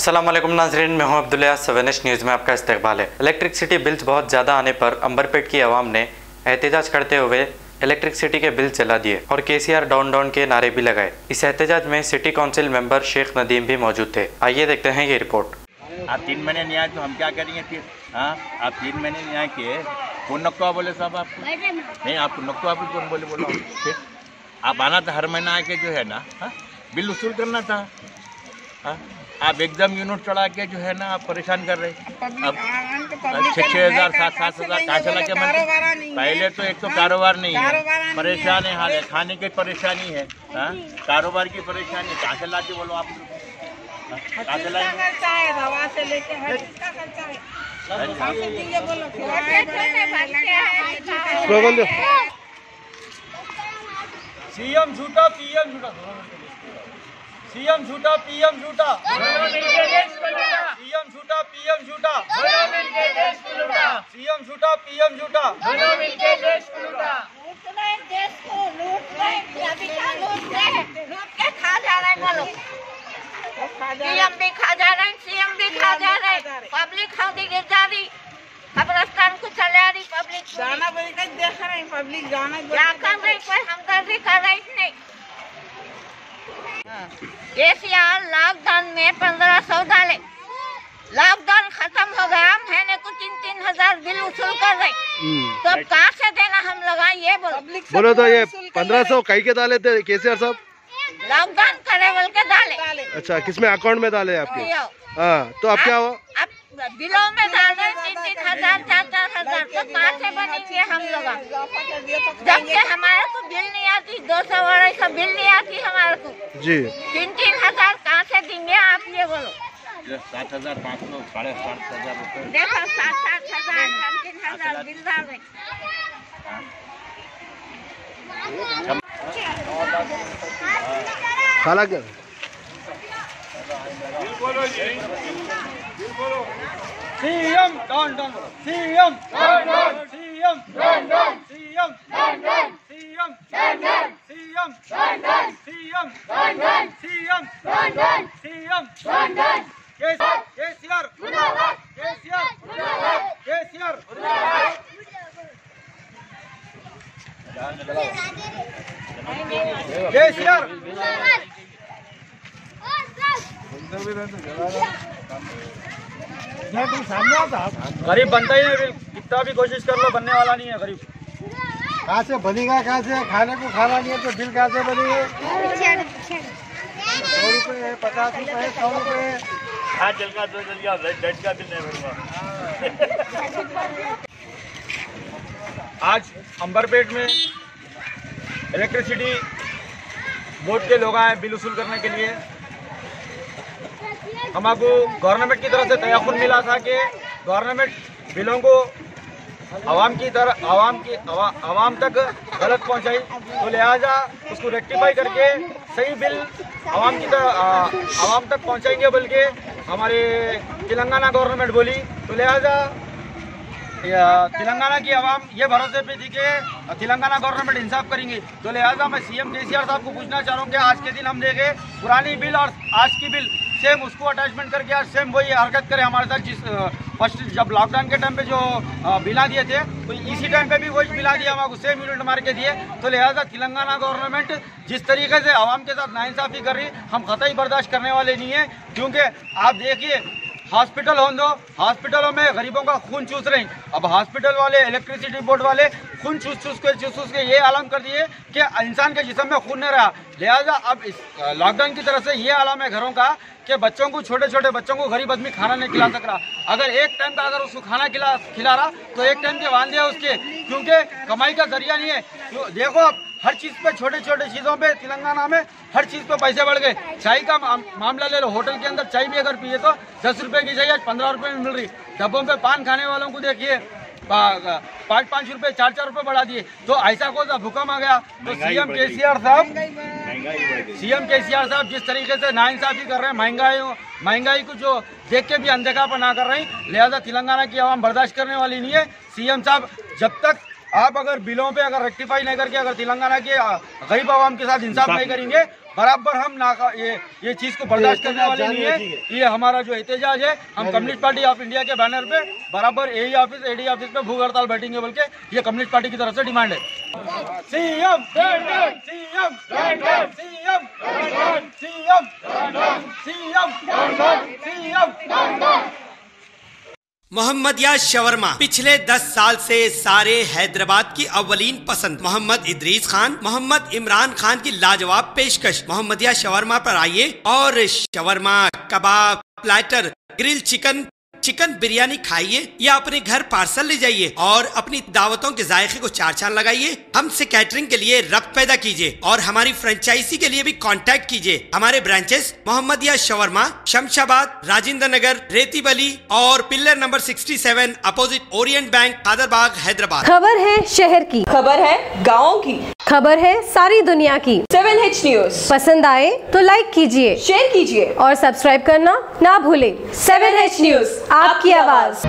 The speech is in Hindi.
अस्सलाम वालेकुम नाज़रीन, मैं हूं अब्दुल्ला। सवेनिश न्यूज़ में आपका इस्तकबाल है। इलेक्ट्रिसिटी बिल्स बहुत ज़्यादा आने पर अंबरपेट की आवाम ने एहतजाज करते हुए इलेक्ट्रिसिटी के बिल चला दिए और केसीआर डाउन डाउन के नारे भी लगाए। इस एहतजाज में city council member Shaikh Nadeem भी मौजूद थे। आइए देखते हैं ये रिपोर्ट। आप 3 महीने नहीं आए तो हम क्या करेंगे फिर? हाँ, आप 3 महीने नहीं आए किए, कौन नक्का बोले साहब आपको? नहीं, आपको नक्का आप कौन बोले? बोलो फिर आप आना था हर महीना आके जो है ना, हाँ, बिल वसूल करना था। हाँ, आप एकदम यूनिट चढ़ा के जो है ना आप परेशान कर रहे। अब 6,000 7,000 कहाँ चला के मन? पहले तो एक तो कारोबार नहीं है, परेशान है, हाल है, खाने की परेशानी है, हाँ, कारोबार की परेशानी कहाँ से लाके बोलो आप? कहाँ से लाएंगे? सीएम झूठा पीएम झूठा, सीएम झूठा पीएम झूठा, सीएम झूठा पीएम झूठा, सीएम झूठा पीएम झूठा, पीएम भी खा जा रहे हैं, सीएम भी खा जा रहे हैं, पब्लिक खादी गिर जा रही, कब्रिस्तान को चला रही पब्लिक, जाना देख रहे हैं, पब्लिक जाना क्या कर रही, कोई हमदर्दी कर रही नहीं। केसीआर लॉकडाउन में 1,500 डाले, लॉकडाउन खत्म हो गया, महीने को 3-3 हजार बिल वसूल कर रहे, तो अब कहाँ से देना हम लोग? ये बोलो तो ये 1,500 कहीं के डाले थे केसीआर साहब? लॉकडाउन करे बोल के डाले। अच्छा, किसमें अकाउंट में डाले आपके? हाँ, तो अब क्या हुआ? अब बिलों में डाल रहे 3-3 हजार 4-4 हजार, तो कहाँ से बनेंगे हम लोग? जबकि हमारे को बिल नहीं आती, 200 बिल नहीं आती हमारे को जी। 3-3 हजार कहाँ से देंगे आप? ये बोलो। 7,500 7,500 रुपये देखो 7-7 हजार 3-3 हजार बिल डाल रहे। खाला क्या? CM down down, CM down down, CM down down, CM down down, CM down down, CM down down, CM down down, CM down down, CM down down. KCR मुर्दाबाद, केसीआर मुर्दाबाद, केसीआर मुर्दाबाद, केसीआर गरीब बनता ही नहीं, कितना भी कोशिश कर लो बनने वाला नहीं है गरीब। कहाँ से बनेगा? कहाँ से? खाने को खाना नहीं है तो बिल कहाँ से बनेगा? 100 रुपये, 50 रुपये, 100 रुपये। हाँ, जल का डेट का बिल नहीं भरूंगा। आज अंबरपेट में इलेक्ट्रिसिटी बोर्ड के लोग आए बिल वसूल करने के लिए। हमको गवर्नमेंट की तरफ से तयख्खुन मिला था कि गवर्नमेंट बिलों को आवाम तक गलत पहुंचाई, तो लिहाजा उसको रेक्टिफाई करके सही बिल आवाम तक पहुंचाएंगे बोल के हमारे तेलंगाना गवर्नमेंट बोली। तो लिहाजा तेलंगाना की आवाम ये भरोसे पे थी कि तेलंगाना गवर्नमेंट इंसाफ करेंगी। तो लिहाजा मैं सीएम केसीआर साहब को पूछना चाह रहा हूँ कि आज के दिन हम देखे पुरानी बिल और आज की बिल सेम, उसको अटैचमेंट करके आज सेम वही हरकत करे हमारे साथ। जिस फर्स्ट जब लॉकडाउन के टाइम पे जो बिला दिए थे, तो इसी टाइम पे भी वही बिला दिया, हमको सेम यूनिट मार के दिए। तो लिहाजा तेलंगाना गवर्नमेंट जिस तरीके से आवाम के साथ नाइंसाफी कर रही, हम कतई बर्दाश्त करने वाले नहीं है। क्योंकि आप देखिए हॉस्पिटल हो दो, हॉस्पिटलों में गरीबों का खून चूस रहे हैं। अब हॉस्पिटल वाले, इलेक्ट्रिसिटी बोर्ड वाले खून चूस के ये आलम कर दिए कि इंसान के जिस्म में खून नहीं रहा। लिहाजा अब इस लॉकडाउन की तरफ से ये आलम है घरों का कि बच्चों को, छोटे छोटे बच्चों को गरीब आदमी खाना नहीं खिला सक रहा। अगर एक टाइम का अगर उसको खाना खिला रहा तो एक टाइम के वांदे है उसके, क्योंकि कमाई का जरिया नहीं है। देखो अब हर चीज़ पे, छोटे छोटे चीज़ों पे तेलंगाना में हर चीज़ पे पैसे बढ़ गए। चाय का मामला ले लो, होटल के अंदर चाय भी अगर पिए तो 10 रुपये की चाय आज 15 रुपये में मिल रही। डब्बों पे पान खाने वालों को देखिए 5-5 रुपये 4-4 रुपये बढ़ा दिए। तो ऐसा कौन सा भूकंप आ गया? तो सीएम केसीआर साहब जिस तरीके से नाइंसाफी कर रहे हैं, महंगाई को जो देख के भी अनदेखा ना कर रहे हैं, लिहाजा तेलंगाना की आवाम बर्दाश्त करने वाली नहीं है। सीएम साहब जब तक आप अगर बिलों पे अगर रेक्टिफाई नहीं करके अगर तेलंगाना के गरीब आवाम के साथ इंसाफ नहीं करेंगे, बराबर हम ये चीज को बर्दाश्त करने वाले नहीं है। ये हमारा जो एहतजाज है, हम कम्युनिस्ट पार्टी ऑफ इंडिया के बैनर पे बराबर एई ऑफिस एडी ऑफिस पे भूख हड़ताल बैठेंगे बोल के ये कम्युनिस्ट पार्टी की तरफ से डिमांड है। CM CM CM CM CM. Mohammadiya shawarma पिछले 10 साल से सारे हैदराबाद की अव्वलीन पसंद। मोहम्मद इदरीस खान, मोहम्मद इमरान खान की लाजवाब पेशकश। मोहम्मदिया शवरमा पर आइए और shawarma, kebab, platter, grill chicken, chicken biryani खाइए या अपने घर पार्सल ले जाइए और अपनी दावतों के जायके को चार चांद लगाइए। हमसे कैटरिंग के लिए रब्त पैदा कीजिए और हमारी फ्रेंचाइजी के लिए भी कांटेक्ट कीजिए। हमारे ब्रांचेस मोहम्मदिया शवरमा, शमशाबाद, राजेंद्र नगर, रेती बली और pillar number 67 opposite Orient bank, Kadarbagh, Hyderabad. खबर है शहर की, खबर है गाँव की, खबर है सारी दुनिया की। 7H न्यूज पसंद आए तो लाइक कीजिए, शेयर कीजिए और सब्सक्राइब करना ना भूलें। 7H न्यूज, आपकी आवाज।